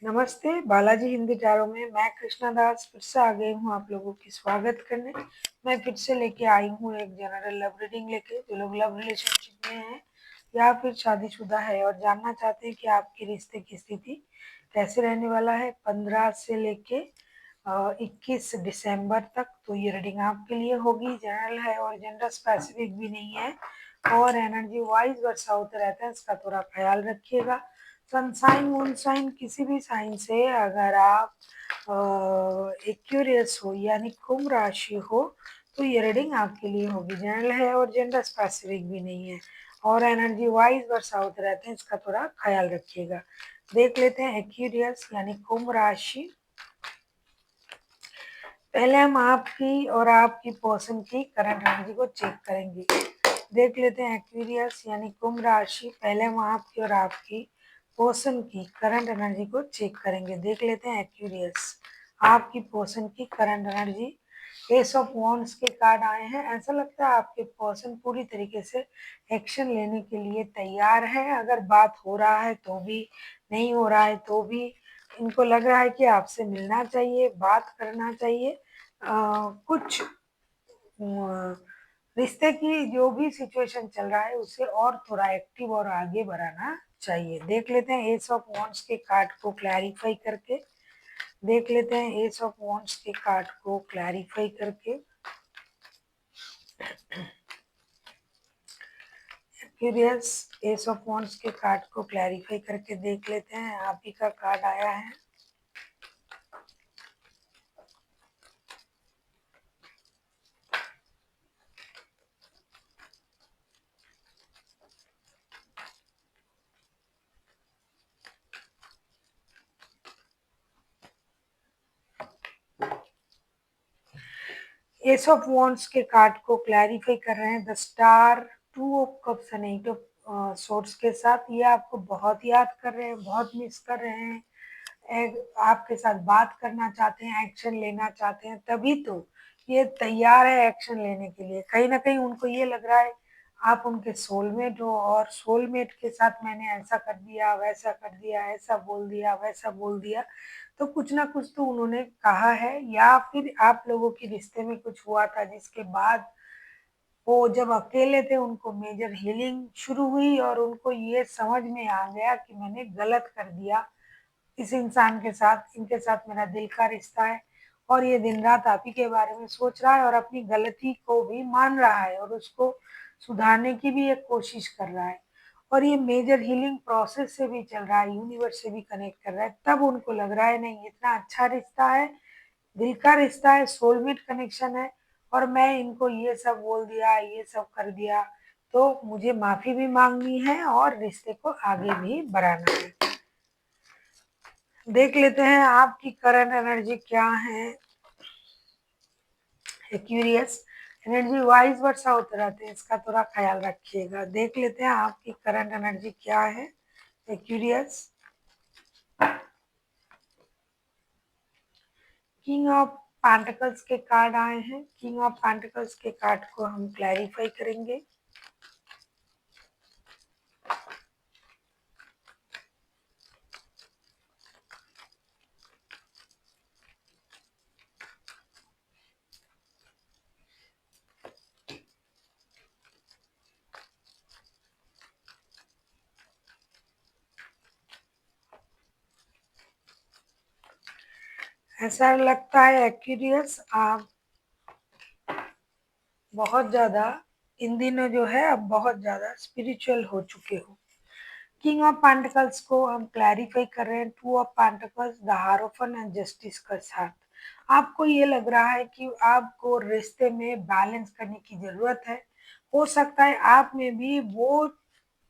नमस्ते, बालाजी हिंदी टैरो में मैं कृष्णा दास फिर से आ गई हूँ आप लोगों की स्वागत करने। मैं फिर से लेके आई हूँ एक जनरल लव रीडिंग लेके। जो लोग लव रिलेशनशिप में हैं या फिर शादीशुदा है और जानना चाहते हैं कि आपके रिश्ते की स्थिति कैसे रहने वाला है 15 से लेके 21 दिसंबर तक, तो ये रीडिंग आपके लिए होगी। जनरल है और जेंडर स्पेसिफिक भी नहीं है और एनर्जी वाइज वर्षा होते रहता है, इसका थोड़ा ख्याल रखिएगा। सनसाइन मूनसाइन किसी भी साइन से अगर आप एक्यूरियस हो यानी कुंभ राशि हो तो ये रीडिंग आपके लिए होगी। जनरल है और जेंडर स्पेसिफिक भी नहीं है और एनर्जी वाइज वर्षा होते रहते हैं, इसका थोड़ा ख्याल रखिएगा। देख लेते हैं एक्यूरियस यानी कुंभ राशि। पहले हम आपकी और आपकी पर्सन की करंट एनर्जी को चेक करेंगे। देख लेते हैं एक्वेरियस यानी कुंभ राशि। पहले हम आपकी और आपकी पर्सन की करंट एनर्जी को चेक करेंगे। देख लेते हैं एक्वेरियस आपकी पर्सन की current energy. S of wands के कार्ड आए हैं। ऐसा लगता है आपके पर्सन पूरी तरीके से एक्शन लेने के लिए तैयार है। अगर बात हो रहा है तो भी, नहीं हो रहा है तो भी, इनको लग रहा है कि आपसे मिलना चाहिए, बात करना चाहिए। कुछ रिश्ते की जो भी सिचुएशन चल रहा है उसे और थोड़ा एक्टिव और आगे बढ़ाना चाहिए। देख लेते हैं एस ऑफ वॉन्ड्स के कार्ड को क्लैरिफाई करके। देख लेते हैं एस ऑफ वॉन्ड्स के कार्ड को क्लैरिफाई करके। क्यूरियस एस ऑफ वॉन्ड्स के कार्ड को क्लैरिफाई करके देख लेते हैं। आप ही का कार्ड आया है। एस ऑफ वॉन्ड्स के कार्ड को क्लैरिफाई कर रहे हैं the star, two of cups and eight of swords के साथ। ये आपको बहुत याद कर रहे हैं, बहुत मिस कर रहे हैं, आपके साथ बात करना चाहते हैं, एक्शन लेना चाहते हैं, तभी तो ये तैयार है एक्शन लेने के लिए। कहीं ना कहीं उनको ये लग रहा है आप उनके सोलमेट हो और सोलमेट के साथ मैंने ऐसा कर दिया, वैसा कर दिया, ऐसा बोल दिया, वैसा बोल दिया। तो कुछ ना कुछ तो उन्होंने कहा है या फिर आप लोगों के रिश्ते में कुछ हुआ था जिसके बाद वो जब अकेले थे उनको मेजर हीलिंग शुरू हुई और उनको ये समझ में आ गया कि मैंने गलत कर दिया इस इंसान के साथ, इनके साथ मेरा दिल का रिश्ता है। और ये दिन रात आप ही के बारे में सोच रहा है और अपनी गलती को भी मान रहा है और उसको सुधारने की भी एक कोशिश कर रहा है। और ये मेजर हीलिंग प्रोसेस से भी चल रहा है, यूनिवर्स से भी कनेक्ट कर रहा है। तब उनको लग रहा है नहीं, इतना अच्छा रिश्ता है, दिल का रिश्ता है, सोलमेट कनेक्शन है, और मैं इनको ये सब बोल दिया, ये सब कर दिया, तो मुझे माफी भी मांगनी है और रिश्ते को आगे भी बढ़ाना है। देख लेते हैं आपकी करंट एनर्जी क्या है। एक्यूरियस एनर्जी वाइज वर्षा होते रहते हैं, इसका थोड़ा ख्याल रखिएगा। देख लेते हैं आपकी करंट एनर्जी क्या है एक्यूरियस। किंग ऑफ पेंटिकल्स के कार्ड आए हैं। किंग ऑफ पेंटिकल्स के कार्ड को हम क्लैरिफाई करेंगे। ऐसा लगता है एक्यूरियस आप बहुत ज्यादा इन दिनों जो है अब बहुत ज्यादा स्पिरिचुअल हो चुके हो। किंग ऑफ पेंटिकल्स को हम क्लैरिफाई कर रहे हैं। Two of pentacles the hierophant and justice का साथ। आपको ये लग रहा है कि आपको रिश्ते में बैलेंस करने की जरूरत है। हो सकता है आप में भी वो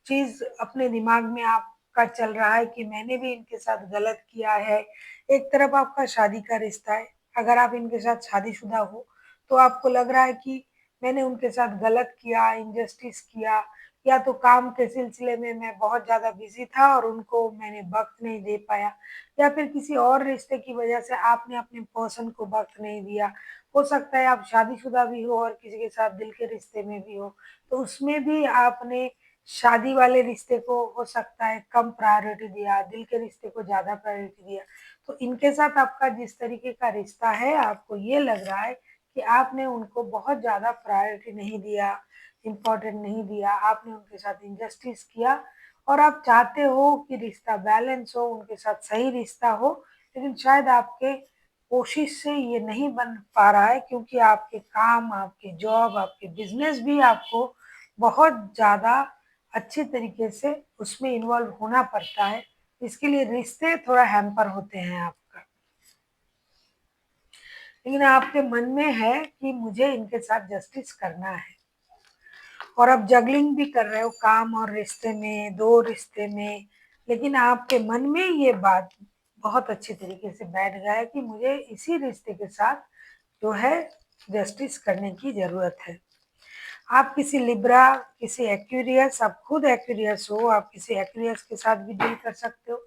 चीज अपने दिमाग में आपका चल रहा है कि मैंने भी इनके साथ गलत किया है। एक तरफ आपका शादी का रिश्ता है, अगर आप इनके साथ शादीशुदा हो तो आपको लग रहा है कि मैंने उनके साथ गलत किया, इनजस्टिस किया, या तो काम के सिलसिले में मैं बहुत ज़्यादा बिजी था और उनको मैंने वक्त नहीं दे पाया, या फिर किसी और रिश्ते की वजह से आपने अपने पर्सन को वक्त नहीं दिया। हो सकता है आप शादीशुदा भी हो और किसी के साथ दिल के रिश्ते में भी हो, तो उसमें भी आपने शादी वाले रिश्ते को हो सकता है कम प्रायोरिटी दिया, दिल के रिश्ते को ज़्यादा प्रायोरिटी दिया। तो इनके साथ आपका जिस तरीके का रिश्ता है, आपको ये लग रहा है कि आपने उनको बहुत ज़्यादा प्रायोरिटी नहीं दिया, इम्पोर्टेंट नहीं दिया, आपने उनके साथ इनजस्टिस किया और आप चाहते हो कि रिश्ता बैलेंस हो, उनके साथ सही रिश्ता हो, लेकिन शायद आपके कोशिश से ये नहीं बन पा रहा है क्योंकि आपके काम, आपके जॉब, आपके बिज़नेस भी आपको बहुत ज़्यादा अच्छे तरीके से उसमें इन्वॉल्व होना पड़ता है। इसके लिए रिश्ते थोड़ा हैम्पर होते हैं आपका। लेकिन आपके मन में है कि मुझे इनके साथ जस्टिस करना है और आप जगलिंग भी कर रहे हो काम और रिश्ते में, 2 रिश्ते में, लेकिन आपके मन में ये बात बहुत अच्छे तरीके से बैठ गया है कि मुझे इसी रिश्ते के साथ जो है जस्टिस करने की ज़रूरत है। आप किसी लिब्रा, किसी एक्वेरियस, आप खुद एक्वेरियस हो, आप किसी एक्वेरियस के साथ भी डील कर सकते हो,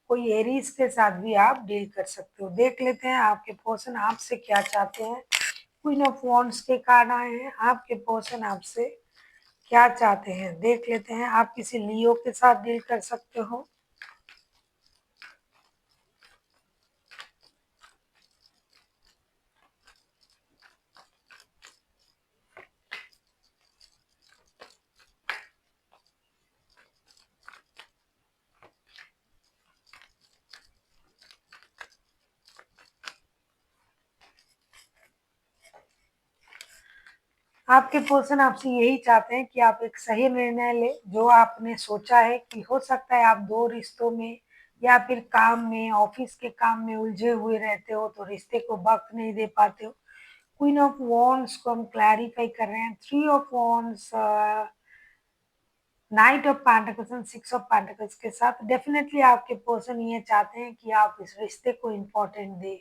कोई एरीज के साथ भी आप डील कर सकते हो। देख लेते हैं आपके पर्सन आपसे क्या चाहते हैं। क्वीन ऑफ वॉन्ड्स के कार्ड आए हैं, आपके पर्सन आपसे क्या चाहते हैं देख लेते हैं। आप किसी लियो के साथ डील कर सकते हो। आपके पर्सन आपसे यही चाहते हैं कि आप एक सही निर्णय लें, जो आपने सोचा है कि हो सकता है आप 2 रिश्तों में या फिर काम में, ऑफिस के काम में उलझे हुए रहते हो, तो रिश्ते को वक़्त नहीं दे पाते हो। क्वीन ऑफ वॉन्ड्स को हम क्लैरिफाई कर रहे हैं। 3 of wands, night of pentacles and 6 of pentacles के साथ डेफिनेटली आपके पर्सन ये चाहते हैं कि आप इस रिश्ते को इम्पोर्टेंट दें।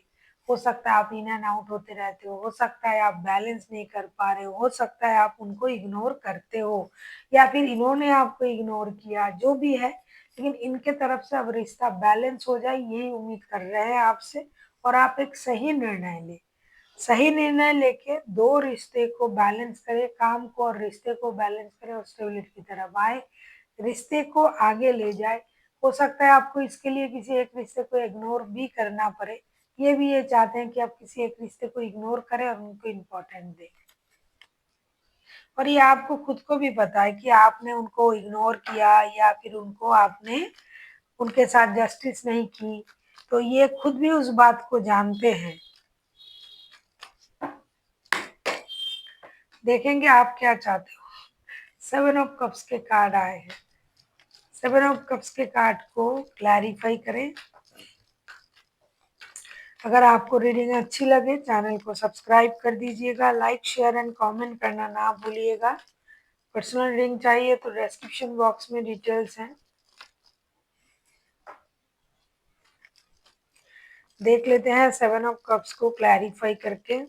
हो सकता है आप इन एंड आउट होते रहते हो सकता है आप बैलेंस नहीं कर पा रहे हो सकता है आप उनको इग्नोर करते हो या फिर इन्होंने आपको इग्नोर किया, जो भी है। लेकिन इनके तरफ से अब रिश्ता बैलेंस हो जाए यही उम्मीद कर रहे हैं आपसे और आप एक सही निर्णय लें। सही निर्णय लेके 2 रिश्ते को बैलेंस करें, काम को और रिश्ते को बैलेंस करें और स्टेबिलिटी की तरफ आए, रिश्ते को आगे ले जाए। हो सकता है आपको इसके लिए किसी एक रिश्ते को इग्नोर भी करना पड़े। ये भी ये चाहते हैं कि आप किसी एक रिश्ते को इग्नोर करें और उनको इम्पोर्टेंट दें। और ये आपको खुद को भी पता है कि आपने उनको इग्नोर किया या फिर उनको आपने उनके साथ जस्टिस नहीं की, तो ये खुद भी उस बात को जानते हैं। देखेंगे आप क्या चाहते हो। 7 ऑफ कप्स के कार्ड आए हैं। 7 ऑफ कप्स के कार्ड को क्लैरिफाई करें। अगर आपको रीडिंग अच्छी लगे चैनल को सब्सक्राइब कर दीजिएगा, लाइक शेयर एंड कमेंट करना ना भूलिएगा। पर्सनल रीडिंग चाहिए तो डिस्क्रिप्शन बॉक्स में डिटेल्स हैं, देख लेते हैं 7 ऑफ कप्स को क्लैरिफाई करके।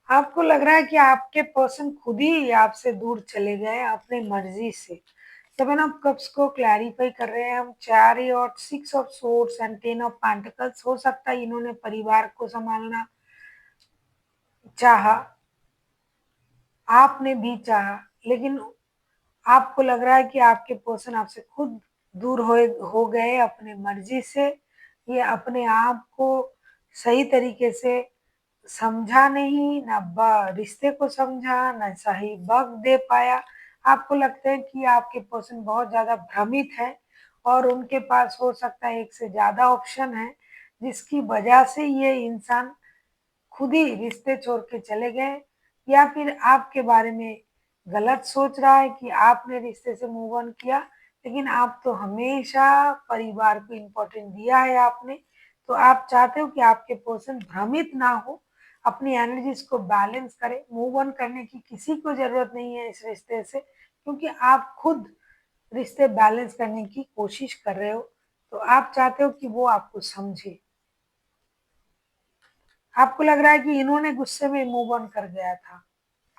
आपको लग रहा है कि आपके पर्सन खुद ही आपसे दूर चले गए अपनी मर्जी से। 7 ऑफ कप्स को क्लैरिफाई कर रहे हैं हम। Chariot, 6 of swords and 10 of pentacles. हो सकता है इन्होंने परिवार को संभालना चाहा, आपने भी चाहा, लेकिन आपको लग रहा है कि आपके पर्सन आपसे खुद दूर हो गए अपने मर्जी से। ये अपने आप को सही तरीके से समझा नहीं, ना रिश्ते को समझा, ना सही वक़्त दे पाया। आपको लगता है कि आपके पर्सन बहुत ज़्यादा भ्रमित है और उनके पास हो सकता है एक से ज़्यादा ऑप्शन है, जिसकी वजह से ये इंसान खुद ही रिश्ते छोड़ के चले गए या फिर आपके बारे में गलत सोच रहा है कि आपने रिश्ते से मूव ऑन किया, लेकिन आप तो हमेशा परिवार को इम्पोर्टेंट दिया है आपने। तो आप चाहते हो कि आपके पर्सन भ्रमित ना हो, अपनी एनर्जीज को बैलेंस करें, मूव ऑन करने की किसी को ज़रूरत नहीं है इस रिश्ते से, क्योंकि आप खुद रिश्ते बैलेंस करने की कोशिश कर रहे हो। तो आप चाहते हो कि वो आपको समझे। आपको लग रहा है कि इन्होंने गुस्से में मूव ऑन कर गया था।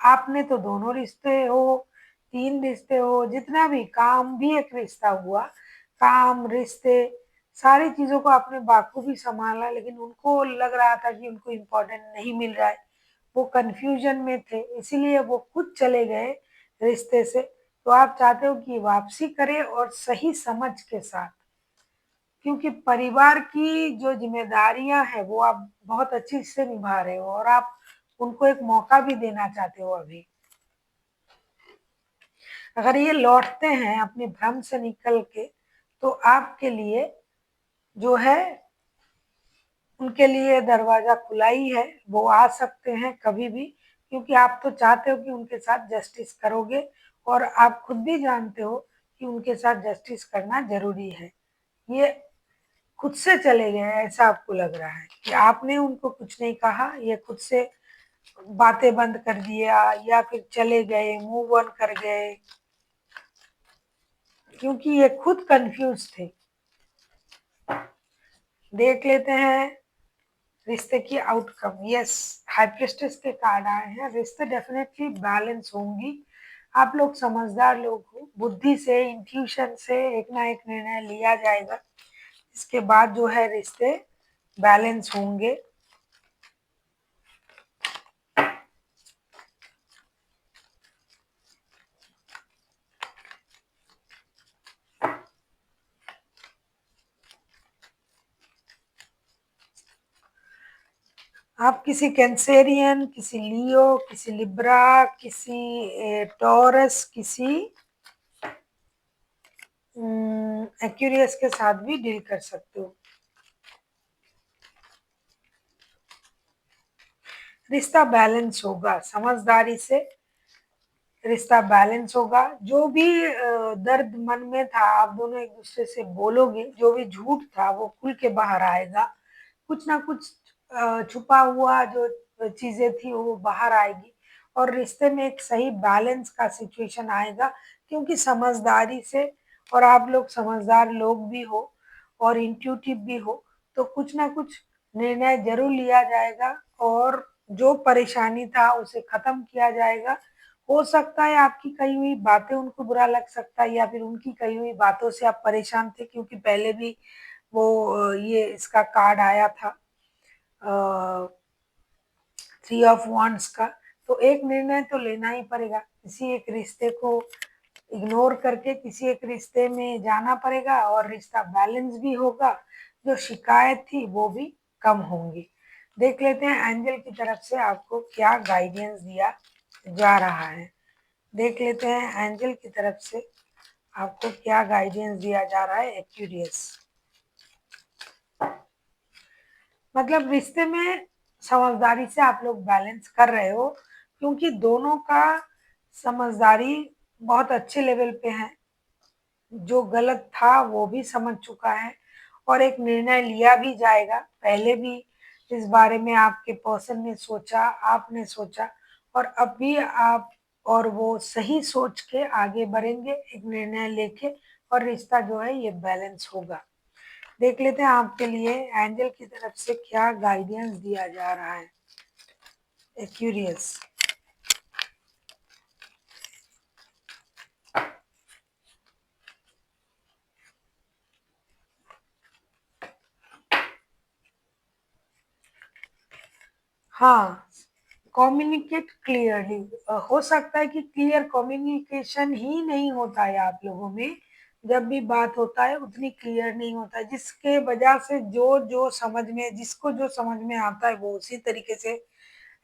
आपने तो दोनों रिश्ते हो, 3 रिश्ते हो, जितना भी काम भी एक रिश्ता हुआ, काम, रिश्ते, सारी चीज़ों को आपने बाखूबी सँभाला, लेकिन उनको लग रहा था कि उनको इम्पोर्टेंट नहीं मिल रहा है। वो कन्फ्यूज़न में थे, इसीलिए वो खुद चले गए रिश्ते से। तो आप चाहते हो कि वापसी करें और सही समझ के साथ, क्योंकि परिवार की जो ज़िम्मेदारियाँ हैं, वो आप बहुत अच्छी से निभा रहे हो और आप उनको एक मौका भी देना चाहते हो अभी। अगर ये लौटते हैं अपने भ्रम से निकल के, तो आपके लिए जो है, उनके लिए दरवाज़ा खुला ही है, वो आ सकते हैं कभी भी, क्योंकि आप तो चाहते हो कि उनके साथ जस्टिस करोगे और आप खुद भी जानते हो कि उनके साथ जस्टिस करना ज़रूरी है। ये खुद से चले गए ऐसा आपको लग रहा है कि आपने उनको कुछ नहीं कहा, ये खुद से बातें बंद कर दिया या फिर चले गए, मूव ऑन कर गए, क्योंकि ये खुद कन्फ्यूज़ थे। देख लेते हैं रिश्ते की आउटकम। यस, हाई प्रिस्टेस के कार्ड आए हैं। रिश्ते डेफिनेटली बैलेंस होंगी। आप लोग समझदार लोग हो, बुद्धि से, इंट्यूशन से एक ना एक निर्णय लिया जाएगा। इसके बाद जो है रिश्ते बैलेंस होंगे। आप किसी कैंसेरियन, किसी लियो, किसी लिब्रा, किसी टॉरस, किसी एक्यूरियस के साथ भी डील कर सकते हो। रिश्ता बैलेंस होगा, समझदारी से रिश्ता बैलेंस होगा। जो भी दर्द मन में था, आप दोनों एक दूसरे से बोलोगे, जो भी झूठ था वो खुल के बाहर आएगा। कुछ ना कुछ छुपा हुआ जो चीजें थी वो बाहर आएगी और रिश्ते में एक सही बैलेंस का सिचुएशन आएगा, क्योंकि समझदारी से, और आप लोग समझदार लोग भी हो और इंट्यूटिव भी हो, तो कुछ ना कुछ निर्णय जरूर लिया जाएगा और जो परेशानी था उसे खत्म किया जाएगा। हो सकता है आपकी कही हुई बातें उनको बुरा लग सकता है, या फिर उनकी कही हुई बातों से आप परेशान थे, क्योंकि पहले भी वो ये इसका कार्ड आया था, 3 ऑफ वांड्स का। तो एक निर्णय तो लेना ही पड़ेगा, किसी एक रिश्ते को इग्नोर करके किसी एक रिश्ते में जाना पड़ेगा और रिश्ता बैलेंस भी होगा। जो शिकायत थी वो भी कम होंगी। देख लेते हैं एंजल की तरफ से आपको क्या गाइडेंस दिया जा रहा है। देख लेते हैं एंजल की तरफ से आपको क्या गाइडेंस दिया जा रहा है। एक्यूरियस मतलब रिश्ते में समझदारी से आप लोग बैलेंस कर रहे हो, क्योंकि दोनों का समझदारी बहुत अच्छे लेवल पे है। जो गलत था वो भी समझ चुका है और एक निर्णय लिया भी जाएगा। पहले भी इस बारे में आपके पर्सन ने सोचा, आपने सोचा, और अब भी आप और वो सही सोच के आगे बढ़ेंगे एक निर्णय लेके, और रिश्ता जो है ये बैलेंस होगा। देख लेते हैं आपके लिए एंजल की तरफ से क्या गाइडेंस दिया जा रहा है। एक्यूरियस हाँ, कम्युनिकेट क्लियरली। हो सकता है कि क्लियर कम्युनिकेशन ही नहीं होता है आप लोगों में। जब भी बात होता है उतनी क्लियर नहीं होता है, जिसके वजह से जो जो समझ में, जिसको जो समझ में आता है वो उसी तरीके से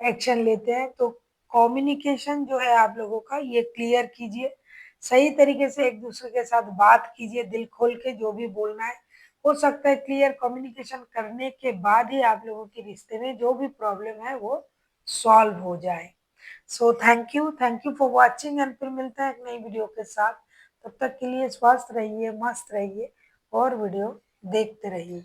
एक्शन लेते हैं। तो कम्युनिकेशन जो है आप लोगों का ये क्लियर कीजिए, सही तरीके से एक दूसरे के साथ बात कीजिए, दिल खोल के जो भी बोलना है। हो सकता है क्लियर कम्युनिकेशन करने के बाद ही आप लोगों के रिश्ते में जो भी प्रॉब्लम है वो सॉल्व हो जाए। So thank you for watching, and फिर मिलते हैं एक नई वीडियो के साथ। तब तक के लिए स्वस्थ रहिए, मस्त रहिए और वीडियो देखते रहिए।